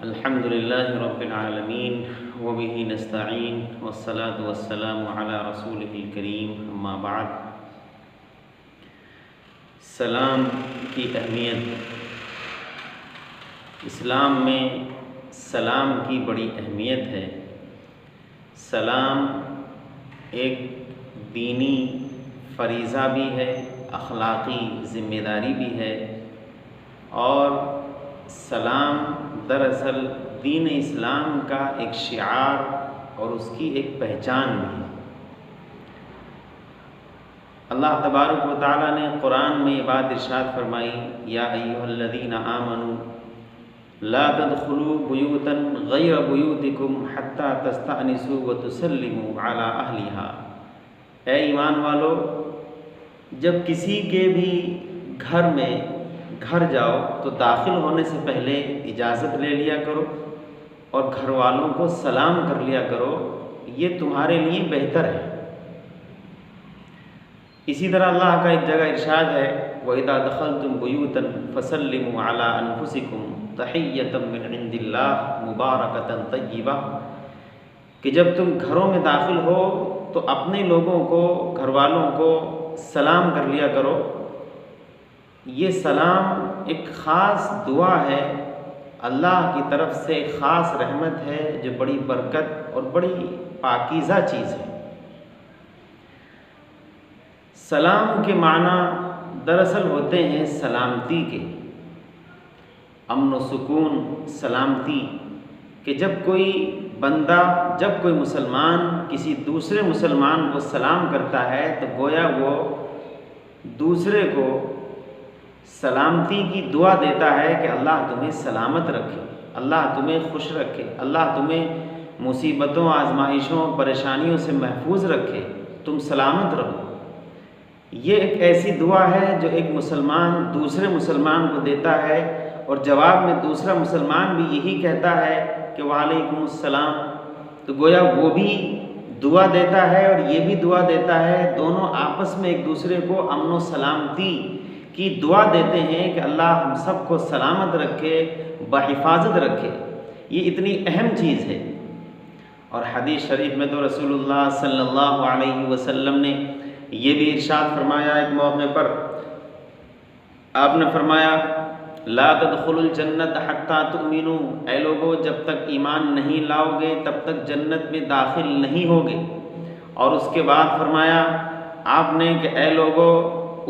الحمد للہ رب العالمین وبہ نستعین والصلاة والسلام علی رسولہ الکریم اما بعد۔ سلام کی اہمیت۔ اسلام میں سلام کی بڑی اہمیت ہے۔ سلام ایک دینی فریضہ بھی ہے، اخلاقی ذمہ داری بھی ہے، اور سلام دراصل دین اسلام کا ایک شعار اور اس کی ایک پہچان بھی ہے۔ اللہ تبارک و تعالیٰ نے قرآن میں یہ بات ارشاد فرمائی، یا ایھا الذین آمنوا لا تدخلوا بیوتا غیر بیوتکم حتی تستأنسوا وتسلموا علی اہلہا۔ اے ایمان والو، جب کسی کے بھی گھر جاؤ تو داخل ہونے سے پہلے اجازت لے لیا کرو اور گھر والوں کو سلام کر لیا کرو، یہ تمہارے لیے بہتر ہے۔ اسی طرح اللہ کا ایک جگہ ارشاد ہے، وَإِذَا دَخَلْتُمْ بُيُوتًا فَسَلِّمُوا عَلَىٰ أَنفُسِكُمْ تَحِيَّةً مِّنْ عِندِ اللَّهِ مُبَارَكَةً طَيِّبَةً، کہ جب تم گھروں میں داخل ہو تو اپنے لوگوں کو، گھر والوں کو سلام کر لیا کرو۔ یہ سلام ایک خاص دعا ہے، اللہ کی طرف سے خاص رحمت ہے، جو بڑی برکت اور بڑی پاکیزہ چیز ہے۔ سلام کے معنی دراصل ہوتے ہیں سلامتی کے، امن و سکون، سلامتی، کہ جب کوئی بندہ، جب کوئی مسلمان کسی دوسرے مسلمان کو سلام کرتا ہے تو گویا وہ دوسرے کو سلامتی کی دعا دیتا ہے کہ اللہ تمہیں سلامت رکھے، اللہ تمہیں خوش رکھے، اللہ تمہیں مصیبتوں، آزمائشوں، پریشانیوں سے محفوظ رکھے، تم سلامت رہو۔ یہ ایک ایسی دعا ہے جو ایک مسلمان دوسرے مسلمان کو دیتا ہے، اور جواب میں دوسرا مسلمان بھی یہی کہتا ہے کہ وعلیکم السلام، تو گویا وہ بھی دعا دیتا ہے اور یہ بھی دعا دیتا ہے، دونوں آپس میں ایک دوسرے کو امن و سلامتی کی دعا دیتے ہیں کہ اللہ ہم سب کو سلامت رکھے، بحفاظت رکھے۔ یہ اتنی اہم چیز ہے۔ اور حدیث شریف میں تو رسول اللہ صلی اللہ علیہ وسلم نے یہ بھی ارشاد فرمایا، ایک موقع پر آپ نے فرمایا، لا تدخلوا الجنت حتی تؤمنوا، اے لوگو جب تک ایمان نہیں لاؤ گے تب تک جنت میں داخل نہیں ہوگے۔ اور اس کے بعد فرمایا آپ نے کہ اے لوگو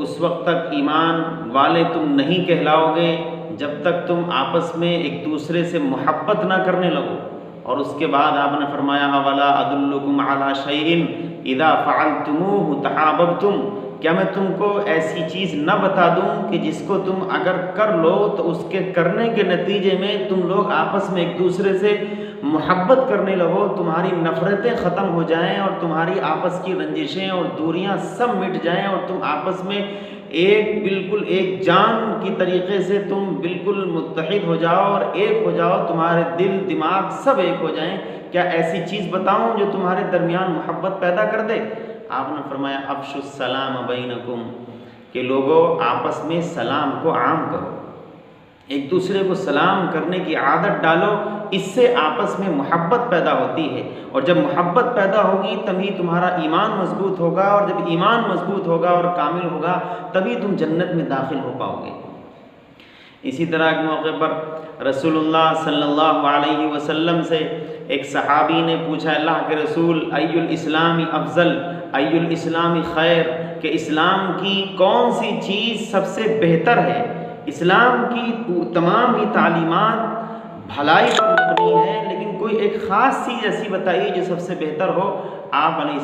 اس وقت تک ایمان والے تم نہیں کہلاؤ گے جب تک تم آپس میں ایک دوسرے سے محبت نہ کرنے لگو۔ اور اس کے بعد آپ نے فرمایا اولا ادلکم علی شیء اذا فعلتموہ تحاببتم، کیا میں تم کو ایسی چیز نہ بتا دوں کہ جس کو تم اگر کر لو تو اس کے کرنے کے نتیجے میں تم لوگ آپس میں ایک دوسرے سے محبت کرنے لگو، تمہاری نفرتیں ختم ہو جائیں اور تمہاری آپس کی رنجشیں اور دوریاں سب مٹ جائیں اور تم آپس میں بالکل ایک جان کی طریقے سے تم بالکل متحد ہو جاؤ اور ایک ہو جاؤ، تمہارے دل دماغ سب ایک ہو جائیں۔ کیا ایسی چیز بتاؤں جو تمہارے درمیان محبت پیدا کر دے؟ آپ نے فرمایا افشوا السلام بینکم، کہ لوگوں آپس میں سلام کو عام کرو، ایک دوسرے کو سلام کرنے کی عادت ڈالو، اس سے آپس میں محبت پیدا ہوتی ہے، اور جب محبت پیدا ہوگی تبھی تمہارا ایمان مضبوط ہوگا، اور جب ایمان مضبوط ہوگا اور کامل ہوگا تبھی تم جنت میں داخل ہو پاؤ گے۔ اسی طرح ایک موقع پر رسول اللہ صلی اللہ علیہ وسلم سے ایک صحابی نے پوچھا، اللہ کے رسول ای الاسلام افضل، ای الاسلام خیر، کہ اسلام کی کون سی چیز سب سے بہتر ہے؟ اسلام کی تمام ہی تعلیمات بھلائی پر مبنی ہے، لیکن کوئی ایک خاص چیز ایسی بتائیے جو سب سے بہتر ہو۔ آپ علیہ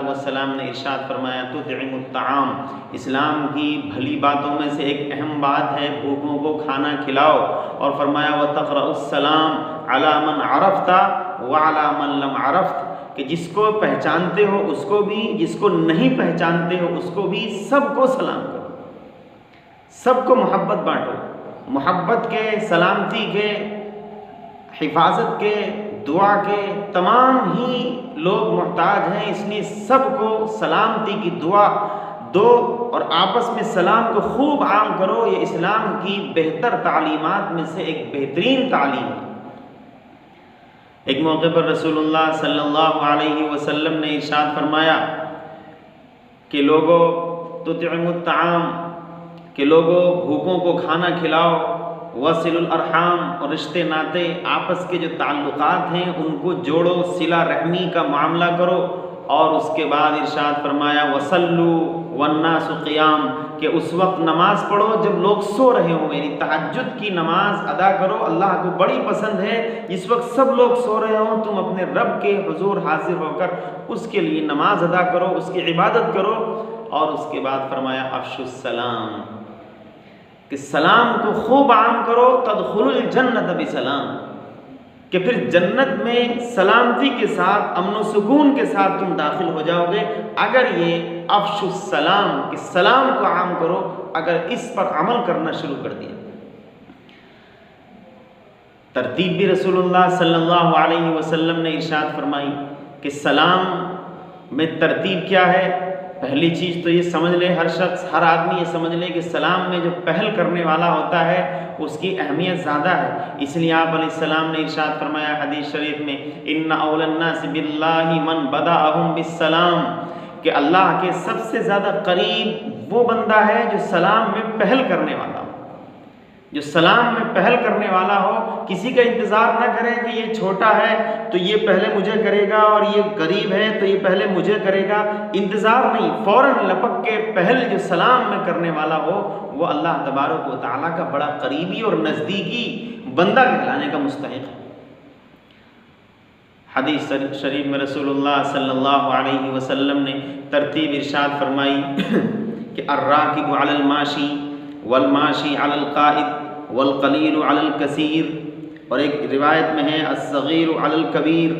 السلام نے ارشاد فرمایا تطعم الطعام، اسلام کی بھلی باتوں میں سے ایک اہم بات ہے بھوکوں کو کھانا کھلاؤ، اور فرمایا وتقرأ السلام علی من عرفت وعلی من لم عرفت، کہ جس کو پہچانتے ہو اس کو بھی، جس کو نہیں پہچانتے ہو اس کو بھی، سب کو سلام کرو، سب کو محبت بانٹو۔ محبت کے، سلامتی کے، حفاظت کے، دعا کے تمام ہی لوگ محتاج ہیں، اس لیے سب کو سلامتی کی دعا دو اور آپس میں سلام کو خوب عام کرو۔ یہ اسلام کی بہتر تعلیمات میں سے ایک بہترین تعلیم ہے۔ ایک موقع پر رسول اللہ صلی اللہ علیہ وسلم نے ارشاد فرمایا کہ لوگوں تطعم الطعام، کہ لوگوں بھوکوں کو کھانا کھلاؤ، وصل الارحام، اور رشتے ناتے آپس کے جو تعلقات ہیں ان کو جوڑو، صلہ رحمی کا معاملہ کرو، اور اس کے بعد ارشاد فرمایا وصلوا والناس قیام، کہ اس وقت نماز پڑھو جب لوگ سو رہے ہوں، یعنی تہجد کی نماز ادا کرو، اللہ کو بڑی پسند ہے جس وقت سب لوگ سو رہے ہوں تم اپنے رب کے حضور حاضر ہو کر اس کے لیے نماز ادا کرو، اس کی عبادت کرو۔ اور اس کے بعد فرمایا افشوا السلام، کہ سلام کو خوب عام کرو، تدخلوا الجنت بسلام، کہ پھر جنت میں سلامتی کے ساتھ، امن و سکون کے ساتھ تم داخل ہو جاؤ گے، اگر یہ افشوا السلام، کہ سلام کو عام کرو، اگر اس پر عمل کرنا شروع کر دیا۔ ترتیب بھی رسول اللہ صلی اللہ علیہ وسلم نے ارشاد فرمائی کہ سلام میں ترتیب کیا ہے۔ پہلی چیز تو یہ سمجھ لے ہر شخص، ہر آدمی یہ سمجھ لے کہ سلام میں جو پہل کرنے والا ہوتا ہے اس کی اہمیت زیادہ ہے، اس لیے آپ علیہ السلام نے ارشاد فرمایا حدیث شریف میں ان اول الناس باللہ من بدأہم بالسلام، کہ اللہ کے سب سے زیادہ قریب وہ بندہ ہے جو سلام میں پہل کرنے والا ہو، جو سلام میں پہل کرنے والا ہو، کسی کا انتظار نہ کرے کہ یہ چھوٹا ہے تو یہ پہلے مجھے کرے گا، اور یہ غریب ہے تو یہ پہلے مجھے کرے گا، انتظار نہیں، فوراً لپک کے پہل جو سلام میں کرنے والا ہو وہ اللہ تبارک و تعالیٰ کا بڑا قریبی اور نزدیکی بندہ کہلانے کا مستحق ہے۔ حدیث شریف میں رسول اللہ صلی اللہ علیہ وسلم نے ترتیب ارشاد فرمائی کہ الراکب علی الماشی والماشی علی القائد والقلیل علی الکثیر، اور ایک روایت میں ہے الصغیر علی الکبیر،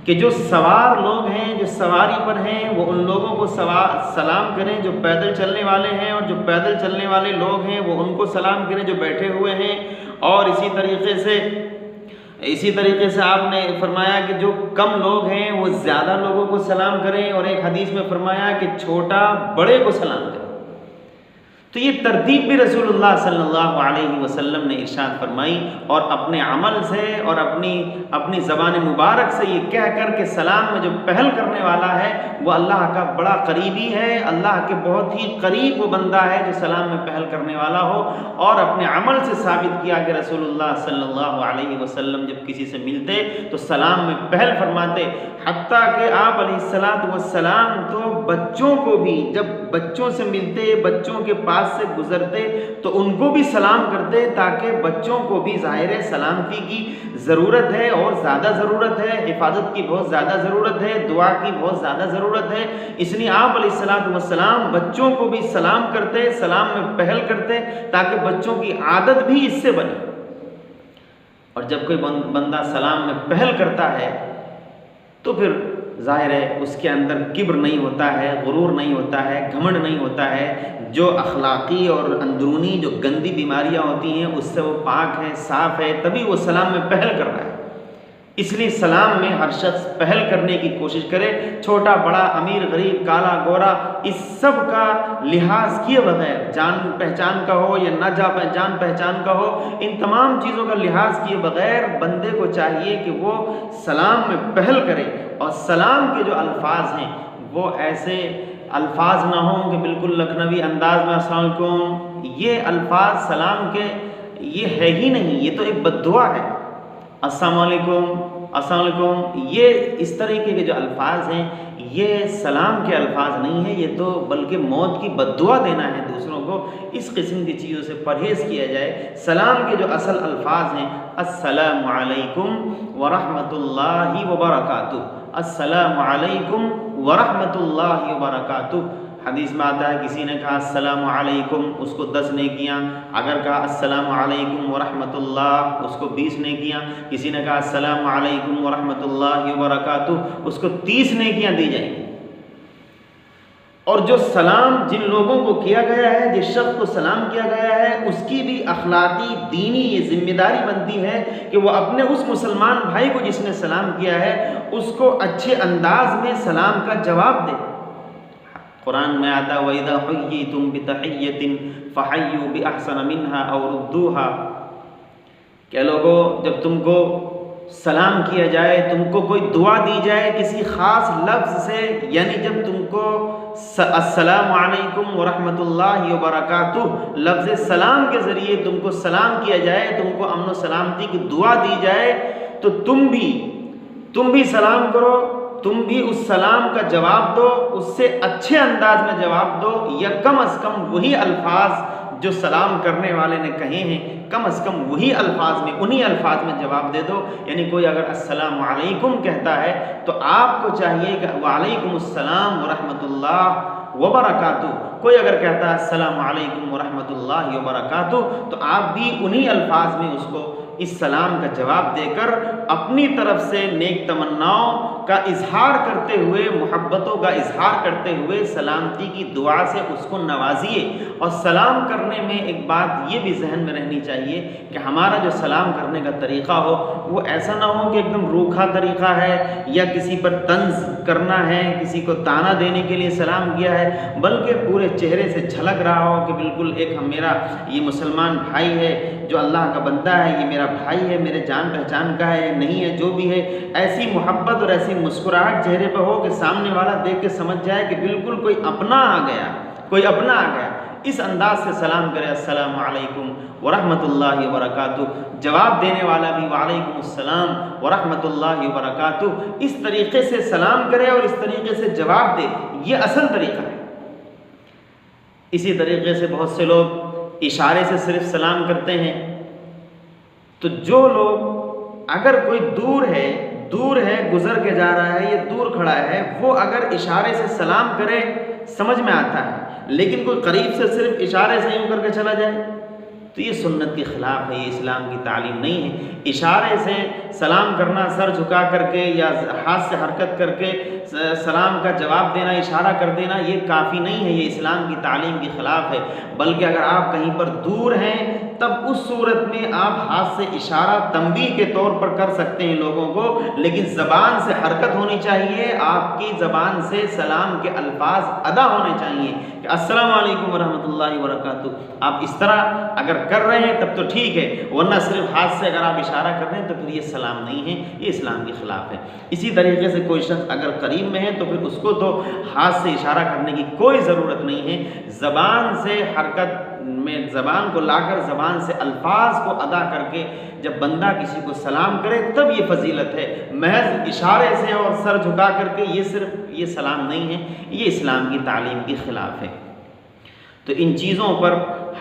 کہ جو سوار لوگ ہیں، جو سواری پر ہیں، وہ ان لوگوں کو سلام کریں جو پیدل چلنے والے ہیں، اور جو پیدل چلنے والے لوگ ہیں وہ ان کو سلام کریں جو بیٹھے ہوئے ہیں، اور اسی طریقے سے آپ نے فرمایا کہ جو کم لوگ ہیں وہ زیادہ لوگوں کو سلام کریں، اور ایک حدیث میں فرمایا کہ چھوٹا بڑے کو سلام کرے۔ تو یہ ترتیب بھی رسول اللہ صلی اللہ علیہ وسلم نے ارشاد فرمائی، اور اپنے عمل سے اور اپنی زبان مبارک سے یہ کہہ کر کہ سلام میں جو پہل کرنے والا ہے وہ اللہ کا بڑا قریبی ہے، اللہ کے بہت ہی قریب وہ بندہ ہے جو سلام میں پہل کرنے والا ہو، اور اپنے عمل سے ثابت کیا کہ رسول اللہ صلی اللہ علیہ وسلم جب کسی سے ملتے تو سلام میں پہل فرماتے، حتیٰ کہ آپ علیہ السلام تو بچوں کو بھی جب بچوں سے ملتے، بچوں کے پاس سے گزرتے تو ان کو بھی سلام کرتے، تاکہ بچوں کو بھی ظاہر ہے سلامتی کی ضرورت ہے، اور زیادہ ضرورت ہے، حفاظت کی بہت زیادہ ضرورت ہے، دعا کی بہت زیادہ ضرورت ہے، اس لیے آپ علیہ السلام بچوں کو بھی سلام کرتے، سلام میں پہل کرتے، تاکہ بچوں کی عادت بھی اس سے بنے۔ اور جب کوئی بندہ سلام میں پہل کرتا ہے تو پھر ظاہر ہے اس کے اندر کبر نہیں ہوتا ہے، غرور نہیں ہوتا ہے، گھمنڈ نہیں ہوتا ہے، جو اخلاقی اور اندرونی جو گندی بیماریاں ہوتی ہیں اس سے وہ پاک ہے، صاف ہے، تبھی وہ سلام میں پہل کر رہا ہے۔ اس لیے سلام میں ہر شخص پہل کرنے کی کوشش کرے، چھوٹا بڑا، امیر غریب، کالا گورا، اس سب کا لحاظ کیے بغیر، جان پہچان کا ہو یا نہ جان پہچان کا ہو، ان تمام چیزوں کا لحاظ کیے بغیر بندے کو چاہیے کہ وہ سلام میں پہل کرے، اور سلام کے جو الفاظ ہیں وہ ایسے الفاظ نہ ہوں کہ بالکل لکھنوی انداز میں السلام علیکم، یہ الفاظ سلام کے یہ ہے ہی نہیں، یہ تو ایک بد دعا ہے۔ السلام علیکم، السلام علیکم، یہ اس طریقے کے جو الفاظ ہیں یہ سلام کے الفاظ نہیں ہیں، یہ تو بلکہ موت کی بد دعا دینا ہے دوسروں کو۔ اس قسم کی چیزوں سے پرہیز کیا جائے۔ سلام کے جو اصل الفاظ ہیں السلام علیکم ورحمۃ اللہ وبرکاتہ، السلام علیکم ورحمۃ اللہ وبرکاتہ۔ حدیث میں آتا ہے کسی نے کہا السلام علیکم، اس کو 10 نیکیاں، اگر کہا السلام علیکم ورحمۃ اللہ اس کو 20 نیکیاں، کسی نے کہا السلام علیکم ورحمۃ اللہ وبرکاتہ اس کو 30 نیکیاں دی جائیں گی۔ اور جو سلام جن لوگوں کو کیا گیا ہے، جس شخص کو سلام کیا گیا ہے، اس کی بھی اخلاقی دینی یہ ذمہ داری بنتی ہے کہ وہ اپنے اس مسلمان بھائی کو جس نے سلام کیا ہے اس کو اچھے انداز میں سلام کا جواب دے۔ قرآن میں آتا ہے وَإِذَا حُيِّيتُم بِتَحِيَّةٍ فَحَيُّوا بِأَحْسَنَ مِنْهَا أَوْ رُدُّوهَا، کہ لوگوں جب تم کو سلام کیا جائے، تم کو کوئی دعا دی جائے کسی خاص لفظ سے، یعنی جب تم کو السلام علیکم ورحمۃ اللہ وبرکاتہ لفظ سلام کے ذریعے تم کو سلام کیا جائے، تم کو امن و سلامتی کی دعا دی جائے، تو تم بھی سلام کرو، تم بھی اس سلام کا جواب دو، اس سے اچھے انداز میں جواب دو، یا کم از کم وہی الفاظ جو سلام کرنے والے نے کہے ہیں کم از کم وہی الفاظ میں، انہی الفاظ میں جواب دے دو۔ یعنی کوئی اگر السلام علیکم کہتا ہے تو آپ کو چاہیے کہ وعلیکم السلام ورحمۃ اللہ وبرکاتہ، کوئی اگر کہتا ہے السلام علیکم ورحمۃ اللہ وبرکاتہ تو آپ بھی انہی الفاظ میں اس کو اس سلام کا جواب دے کر اپنی طرف سے نیک تمناؤں کا اظہار کرتے ہوئے، محبتوں کا اظہار کرتے ہوئے سلامتی کی دعا سے اس کو نوازیے۔ اور سلام کرنے میں ایک بات یہ بھی ذہن میں رہنی چاہیے کہ ہمارا جو سلام کرنے کا طریقہ ہو وہ ایسا نہ ہو کہ ایک دم روکھا طریقہ ہے، یا کسی پر طنز کرنا ہے، کسی کو طعنہ دینے کے لیے سلام کیا ہے، بلکہ پورے چہرے سے جھلک رہا ہو کہ بالکل ایک میرا یہ مسلمان بھائی ہے جو اللہ کا بندہ ہے، یہ میرا بھائی ہے، میرے جان پہچان کا ہے، نہیں ہے جو بھی ہے، ایسی محبت اور ایسی مسکراہٹ چہرے پہ ہو کہ سامنے والا دیکھ کے سمجھ جائے کہ بالکل کوئی اپنا آ گیا، کوئی اپنا آ گیا۔ اس انداز سے سلام کرے، السلام علیکم ورحمۃ اللہ وبرکاتہ، جواب دینے والا بھی وعلیکم السلام ورحمۃ اللہ وبرکاتہ، اس طریقے سے سلام کرے اور اس طریقے سے جواب دے، یہ اصل طریقہ ہے۔ اسی طریقے سے بہت سے لوگ اشارے سے صرف سلام کرتے ہیں، تو جو لوگ اگر کوئی دور ہے گزر کے جا رہا ہے یا دور کھڑا ہے، وہ اگر اشارے سے سلام کرے سمجھ میں آتا ہے، لیکن کوئی قریب سے صرف اشارے سے یوں کر کے چلا جائے تو یہ سنت کے خلاف ہے، یہ اسلام کی تعلیم نہیں ہے۔ اشارے سے سلام کرنا، سر جھکا کر کے یا ہاتھ سے حرکت کر کے سلام کا جواب دینا، اشارہ کر دینا، یہ کافی نہیں ہے، یہ اسلام کی تعلیم کے خلاف ہے۔ بلکہ اگر آپ کہیں پر دور ہیں تب اس صورت میں آپ ہاتھ سے اشارہ تنبیہ کے طور پر کر سکتے ہیں لوگوں کو، لیکن زبان سے حرکت ہونی چاہیے، آپ کی زبان سے سلام کے الفاظ ادا ہونے چاہیے کہ السلام علیکم ورحمۃ اللہ وبرکاتہ۔ آپ اس طرح اگر کر رہے ہیں تب تو ٹھیک ہے، ورنہ صرف ہاتھ سے اگر آپ اشارہ کر رہے ہیں تو پھر یہ سلام نہیں ہے، یہ اسلام کے خلاف ہے۔ اسی طریقے سے کوئی شخص اگر قریب میں ہے تو پھر اس کو تو ہاتھ سے اشارہ کرنے کی کوئی ضرورت نہیں ہے، زبان سے حرکت میں زبان کو لا کر زبان سے الفاظ کو ادا کر کے جب بندہ کسی کو سلام کرے تب یہ فضیلت ہے۔ محض اشارے سے اور سر جھکا کر کے یہ سلام نہیں ہے، یہ اسلام کی تعلیم کے خلاف ہے۔ تو ان چیزوں پر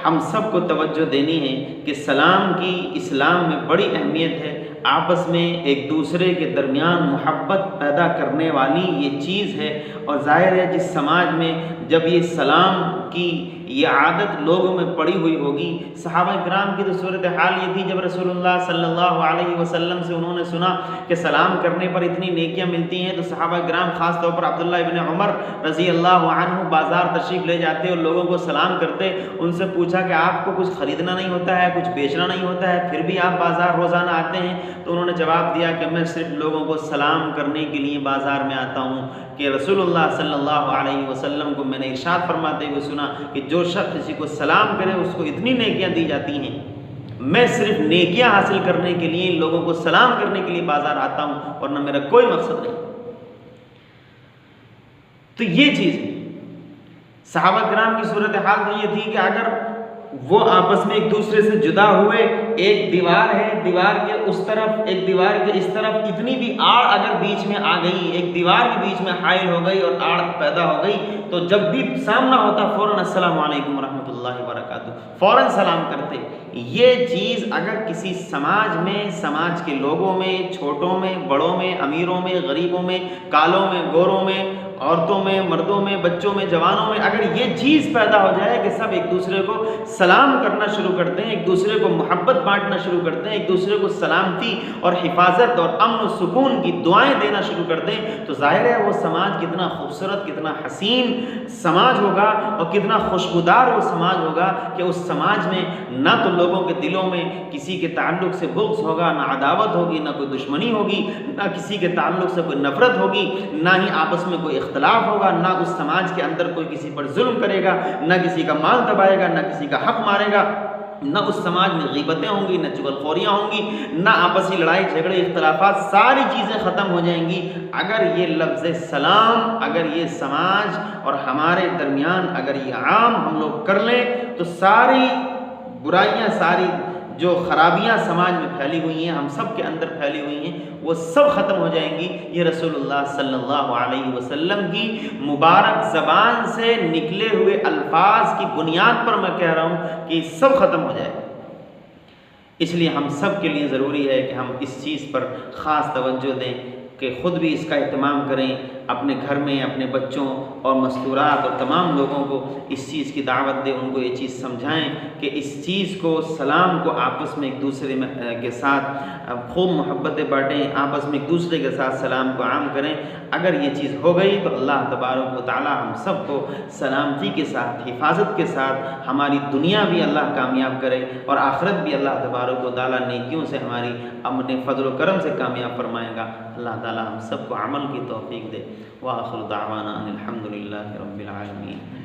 ہم سب کو توجہ دینی ہے کہ سلام کی اسلام میں بڑی اہمیت ہے، آپس میں ایک دوسرے کے درمیان محبت پیدا کرنے والی یہ چیز ہے۔ اور ظاہر ہے جس سماج میں جب یہ سلام کی یہ عادت لوگوں میں پڑی ہوئی ہوگی، صحابہ کرام کی تو صورتحال یہ تھی جب رسول اللہ صلی اللہ علیہ وسلم سے انہوں نے سنا کہ سلام کرنے پر اتنی نیکیاں ملتی ہیں، تو صحابہ کرام خاص طور پر عبداللہ ابن عمر رضی اللہ عنہ بازار تشریف لے جاتے اور لوگوں کو سلام کرتے۔ ان سے پوچھا کہ آپ کو کچھ خریدنا نہیں ہوتا ہے، کچھ بیچنا نہیں ہوتا ہے، پھر بھی آپ بازار روزانہ آتے ہیں؟ تو انہوں نے جواب دیا کہ میں صرف لوگوں کو سلام کرنے کے لیے بازار میں آتا ہوں، کہ رسول اللہ صلی اللہ علیہ وسلم کو میں نے ارشاد فرماتے ہوئے سنا کہ جو شخص کسی کو سلام کرے اس کو اتنی نیکیاں دی جاتی ہیں، میں صرف نیکیاں حاصل کرنے کے لیے لوگوں کو سلام کرنے کے لیے بازار آتا ہوں، ورنہ میرا کوئی مقصد نہیں۔ تو یہ چیز صحابہ کرام کی صورتحال تو یہ تھی کہ اگر وہ آپس میں ایک دوسرے سے جدا ہوئے، ایک دیوار ہے، دیوار کے اس طرف ایک دیوار کے اس طرف اتنی بھی آڑ اگر بیچ میں آ گئی، ایک دیوار کے بیچ میں حائل ہو گئی اور آڑ پیدا ہو گئی، تو جب بھی سامنا ہوتا فوراً السلام علیکم ورحمۃ اللہ وبرکاتہ فوراً سلام کرتے۔ یہ چیز اگر کسی سماج میں، سماج کے لوگوں میں، چھوٹوں میں، بڑوں میں، امیروں میں، غریبوں میں، کالوں میں، گوروں میں، عورتوں میں، مردوں میں، بچوں میں، جوانوں میں اگر یہ چیز پیدا ہو جائے کہ سب ایک دوسرے کو سلام کرنا شروع کرتے ہیں، ایک دوسرے کو محبت بانٹنا شروع کرتے ہیں، ایک دوسرے کو سلامتی اور حفاظت اور امن و سکون کی دعائیں دینا شروع کرتے ہیں، تو ظاہر ہے وہ سماج کتنا خوبصورت، کتنا حسین سماج ہوگا اور کتنا خوشبودار وہ سماج ہوگا کہ اس سماج میں نہ تو لوگوں کے دلوں میں کسی کے تعلق سے بغض ہوگا، نہ عداوت ہوگی، نہ کوئی دشمنی ہوگی، نہ کسی کے تعلق سے کوئی نفرت ہوگی، نہ ہی آپس میں کوئی اختلاف ہوگا، نہ اس سماج کے اندر کوئی کسی پر ظلم کرے گا، نہ کسی کا مال دبائے گا، نہ کسی کا حق مارے گا۔ نہ اس سماج میں غیبتیں ہوں گی، نہ چغلخوریاں ہوں گی، نہ آپسی لڑائی جھگڑے اختلافات، ساری چیزیں ختم ہو جائیں گی اگر یہ لفظ سلام، اگر یہ سماج اور ہمارے درمیان اگر یہ عام ہم لوگ کر لیں تو ساری برائیاں، ساری جو خرابیاں سماج میں پھیلی ہوئی ہیں، ہم سب کے اندر پھیلی ہوئی ہیں، وہ سب ختم ہو جائیں گی۔ یہ رسول اللہ صلی اللہ علیہ وسلم کی مبارک زبان سے نکلے ہوئے الفاظ کی بنیاد پر میں کہہ رہا ہوں کہ یہ سب ختم ہو جائے گا۔ اس لیے ہم سب کے لیے ضروری ہے کہ ہم اس چیز پر خاص توجہ دیں کہ خود بھی اس کا اہتمام کریں، اپنے گھر میں اپنے بچوں اور مستورات اور تمام لوگوں کو اس چیز کی دعوت دیں، ان کو یہ چیز سمجھائیں کہ اس چیز کو، سلام کو آپس میں ایک دوسرے کے ساتھ خوب محبتیں بانٹیں، آپس میں ایک دوسرے کے ساتھ سلام کو عام کریں۔ اگر یہ چیز ہو گئی تو اللہ تبارک و تعالی ہم سب کو سلامتی کے ساتھ، حفاظت کے ساتھ، ہماری دنیا بھی اللہ کامیاب کرے اور آخرت بھی اللہ تبارک و تعالی نیکیوں سے ہماری اپنے فضل و کرم سے کامیاب فرمائے گا۔ اللہ تعالی ہم سب کو عمل کی توفیق دے۔ وآخر دعوانا ان الحمد للہ رب العالمین۔